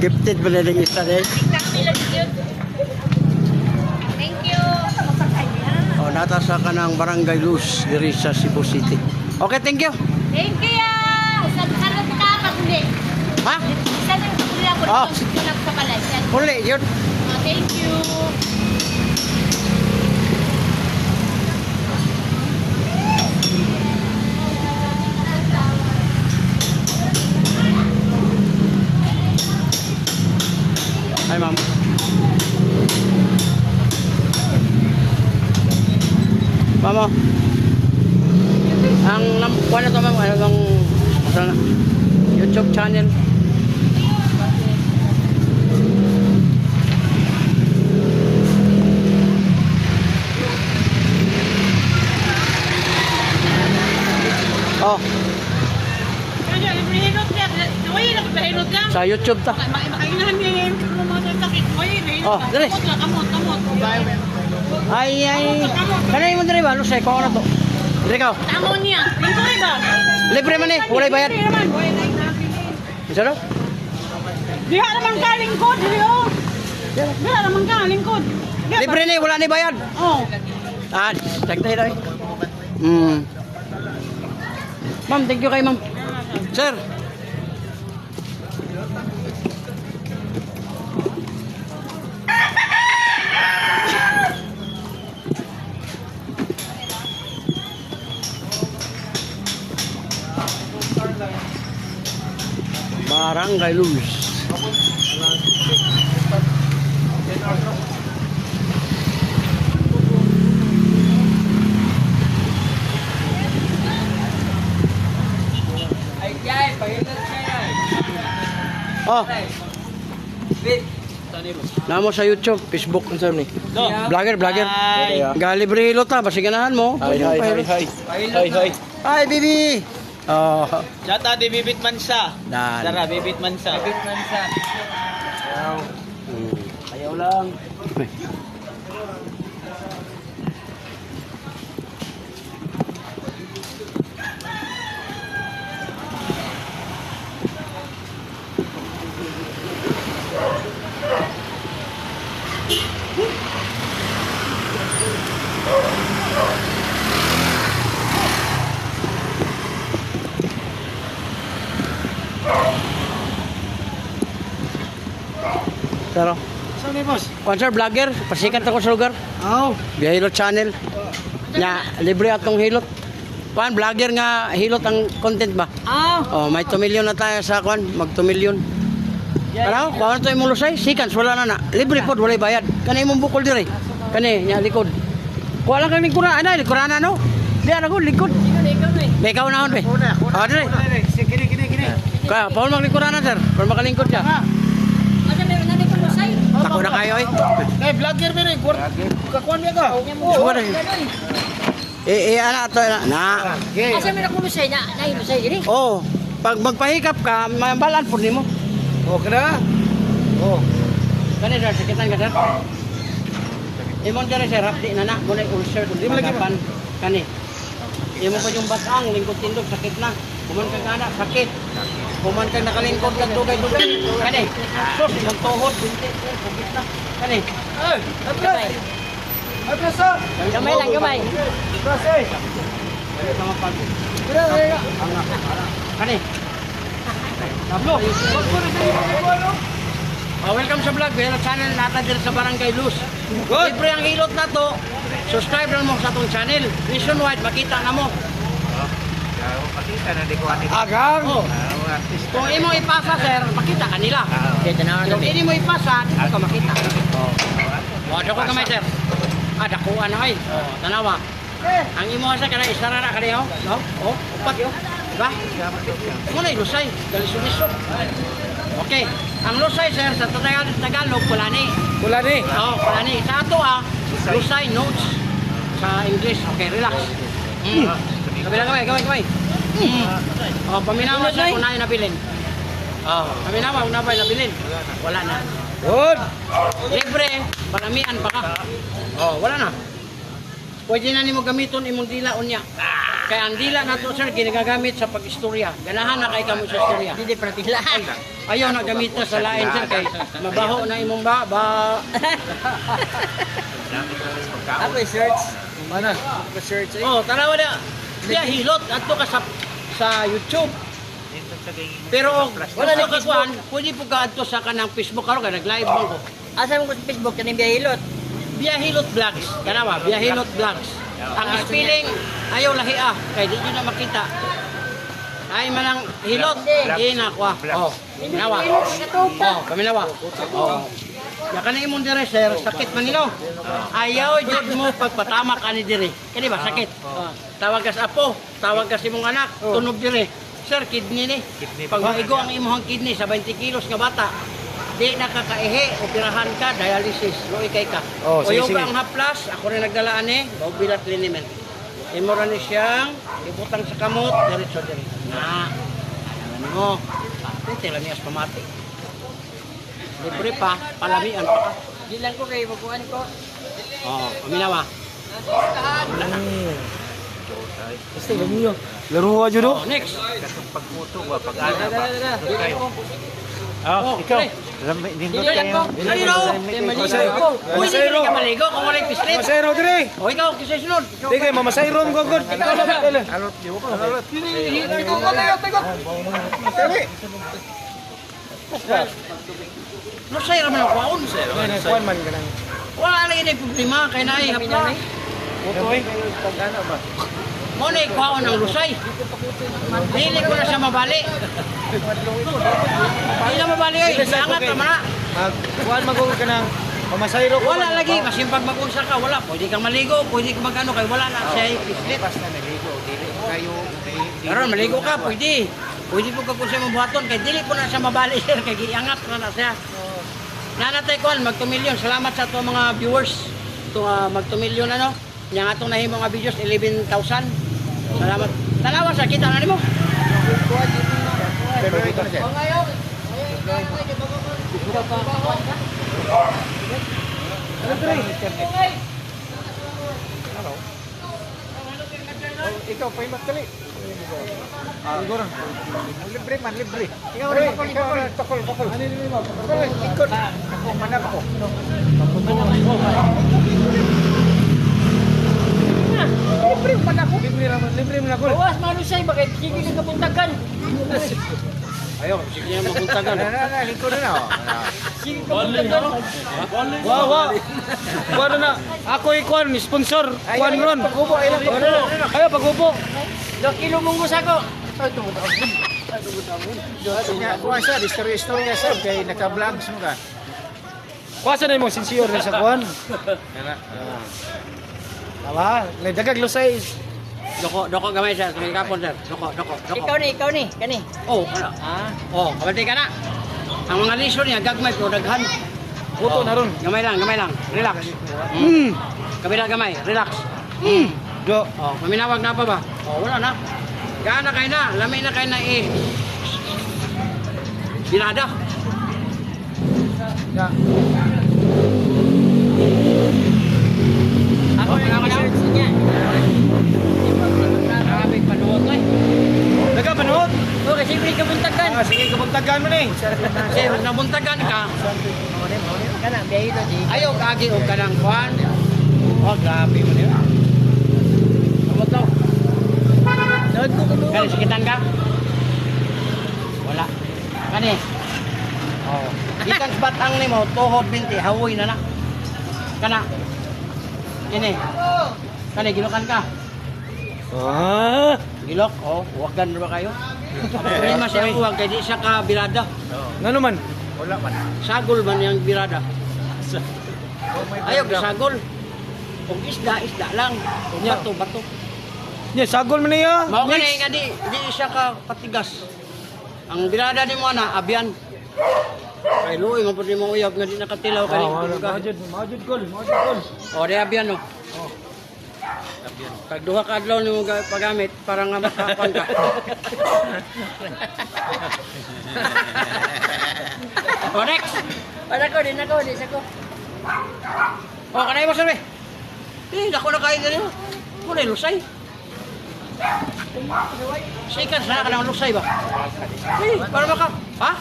Gifted ba na ng isa eh? Thank you. O, natasa ka ng Barangay Luz, diri sa Cebu City. Okay, thank you. Thank you ya. Sanot ka paguli. Ha? Sanot ka paguli ako Oh. tulak sa balay. Uli, yun. Thank you. Hi, ma'am. Mama. Ang kuha na to, ma'am, ano bang YouTube channel? Oh, Kaya librehilot niya. Naway na librehilot niya. sa YouTube ta. Makainahan niya yung mga sakit. Naway Oh, dali. Kamot. Ay. Kanay mo diri ba? Lusay ko ano to? Diri ka. Tamo niya. Libre ba? Libre man eh, walay bayad. Libre naman. Isa daw? Diha naman ka lingkod. Diha naman ka lingkod. Libre ni, wala ni bayad. Oh. Ah, check tayo daw. Ma'am, thank you kay ma'am. Sir. Barangay Luz. Oh. Namo sa YouTube, Facebook, unsa ni? Vlogger. Galibre hilot ta, basi ganahan mo. Hi. Hi, baby. Oh. Chata di Bibit Mansa. Dan. Dara Bibit Mansa. Ayaw lang. Pero, Saan ni boss? konser vlogger, pasikat ako sa lugar. Oh. Via Hilot channel. Nya libre atong hilot. Kuan vlogger nga hilot ang content ba? Oh, may 2 million na tayo sa kuan, mag 2 million. Ano? Kuha na to imong lusay, sikans wala na na. Libre pod walay bayad. Kani imong bukol dire. Kani nya likod. Kuha lang kang lingkuran, ana lingkuran no. Di ana ko likod. Ikaw na on be. Ah, dire. Kini. Kaya Paul maglingkuran na sir. Paul makalingkod siya. Tako na kayo eh. Eh vlogger ba ni? Kakuan niya ka. Suwa na. Ana to na. Asa may nakulusay na nahilusay diri. Oh, pag magpahikap ka, mabalan po nimo. Oh, kada. Oh. Kani sir, sakitan ka sir. Imon dere sir, di na na mo na ulcer kun di magapan. Kani. Imo pa yung batang lingkod tindog sakit na. Kuman ka kana sakit. Kuman ka nakalingkod ka dugay-dugay. Kani. Sus, imong tuhod sakit na. Kani. Ay, atras. Atras sa. Gamay lang, gamay. Atras eh. Sama pag. Kira. Kani. Tablo. Welcome sa vlog, pero channel natin dito sa Barangay Luz. Good. Libre ang hilot na to. Subscribe lang mo sa itong channel. Nationwide, makita na mo. Pakita na di ko ani. Agang! Oh. Kung imo ipasa, sir, makita ka nila. Kung hindi mo ipasa, hindi ka makita. Oh, dako kamay, sir. Dakuan na ay. Tanawa. Ang imo sa kana isarara ka niyo, no? Oh, upat yo. Diba? Muna ilusay, galisuliso. Okay. Ang lusay, sir, sa Tagalog, kulani. Kulani. Oo, kulani. Sa ato, lusay, notes. Sa English, okay, relax. Kabilang kamay. Oh, paminawa siya kung na nabilin. Oh, paminawa kung na ba nabilin. Wala na. Good. Libre, paramihan pa ka. Oh, wala na. Pwede na nimo gamiton imong dila unya. Kaya ang dila na to, sir, ginagamit sa pag-istorya. Ganahan na kay kamo sa istorya. Hindi para tilaan. Ayaw na gamit na sa lain, sir, kay mabaho na imong ba. Dami ka rin pagkaon. Ako search. Mana? Search. Oh, tanawa na. Diya hilot adto ka sa YouTube. Dito sa gayong Pero wala na plastic. kasuan, pwede po ka adto sa kanang Facebook karon ka nag-live mo ko. Asa mo ko sa Facebook kaning biyahilot? Biyahilot Vlogs. Kanawa, Biyahilot Vlogs. Ang spelling ayaw lahi kay di nyo na makita. Ay manang hilot, inakwa. Oh, kanawa. Oh, kaminawa. Oh. Ya kanang imong dire sir, sakit man nilo. Ayaw jud mo pagpatamak ani dire. Kani ba sakit? Tawag ka sa apo, tawag ka sa imong anak, tunog dire. Sir, kidney ni. Pag maigo ang imong kidney sa 20 kilos nga bata, di nakakaihi, operahan ka, dialysis, luoy kay ka. Oh, sige, Uyog sige. ang haplas, ako rin nagdala ani, bilat liniment. Imo ra ni siyang ibutang sa kamot, diretso dire. Na. Ano mo? Ito lang niya pamati. Libre pa, palamian pa ka. Di lang ko kay makuan ko. Oo, paminawa. Basta lang niyo. Laro aja do. Oh, next. Katong pagputo ba pag-ana ba? Dala. Doon kayo. Oh, ikaw. dali. Nindot Dili lang kayo. ko. Dali no. Maligo. Pwede ka ka maligo kung wala yung pislit. Masayro dire. O ikaw, kisay sunod. Sige, mamasayro mo gagod. Alot, di ko. Alot. No, sa'yo naman ang kwaon. Kuan man ganang. Wala lagi na yung problema, kaya na ay hapla. Utoy. Pag-ana ba? Mo na yung kwaon ng lusay. Dili ko na siya mabali. Dili na mabali oy. Iangat naman na. Kuan magugod ka nang mamasayro ko. Wala lagi, kasi pag mag-unsa ka, wala. Pwede kang maligo, pwede kang mag-ano, kaya wala na siya yung pislit. Pas na naligo. Dili kayo. Karon maligo ka, pwede. Pwede po ka kung siya mabuhaton, kaya dili po na siya mabali, sir, kaya iangat na siya. Nanatay ko, mag-2 million. Salamat sa itong mga viewers. Ito, mag-2 million ano. Yang atong nahimo mga videos, 11,000. Salamat. Tanawa sa kita nga mo. Pero ito na siya. Ikaw pa yung magkali. Siguro. Libre man, libre. Ikaw rin, pakol. Ano yun mo? Pakol, ikot. Ako, manap ako. Libre man ako. Libre mo na ko. Bawas manusay bakit sige ka kapuntagan. Ayaw, sige niya mapuntagan. Liko na na. Sige kapuntagan. Wa. Kuan na. Ako ikuan ni sponsor. Kuan ron. Pagubo, ilang Ayo pagupo. 2 kilo mungus ako. Kuha siya, istorya siya. Kaya naka-vlogs mo ka. Kuasa na mo sincere na sa kuan. Ala, nagdagag lusay. Doko gamay sir, tumingin kapon sir. Doko. Ikaw ni, kani. Oh, kana. Kabantay ka na. Ang mga lisod niya, gagmay, pero daghan. Puto na ron. Gamay lang. Relax. Kabila gamay, relax. Do. Oh, maminawag na pa ba? Oh, wala na. Gana kayo na, lamay na kayo na Binada. Ya. Ako Okay, na ako na. search niya. Grabe panuot eh. Daga panood. O kasi free kapuntagan. Sige, kabuntagan mo ni. Kasi nabuntagan ka, Kana biyahilot di. ayaw kagi o kanang kwan. Oh, grabe mo nila. Abot daw. Nood ko kuno. Kani, sakitan ka? Wala. Kani? Oh. Ikan batang ni mo, tuhod binti, hawoy na na. Kana. Kini. Kani, gilokan ka. Ah. Gilok, oh, huwagan na ba kayo? Problema siya ang huwag, kaya di siya ka birada. Ngano man? Wala man. Sagol man yung birada. Ayaw, sagol. Kung isda lang. Kung bato. Ya, sagol man niya. Mao ka nga di siya ka patigas. Ang birada ni mo na, abyan. Kay luoy, mapod ni mo uyab nga di nakatilaw ka Majud gol. O, di abyan no. Pag duha ka adlaw ni mo pagamit, para nga makapan ka. O, next! Para ko din ako, di ko. O, kanay mo sabi. Dako na kain na niyo. Muna lusay. Seconds na ka ng lusay ba? Para baka, ha?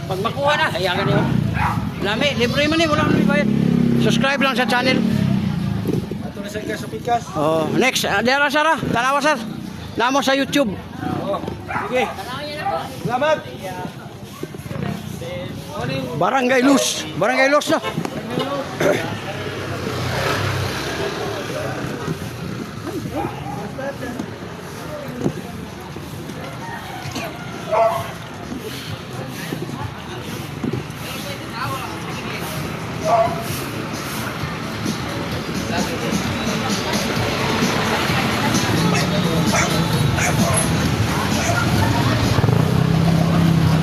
Pag makuha na, hayagan niyo. Lami, libre man eh, wala kang bayad. Subscribe lang sa channel. Ato na sa pikas. Oh, next, Dera Sara, tanawa sir. Namo sa YouTube. Oh, sige. Salamat. Barangay Luz. Barangay Luz na.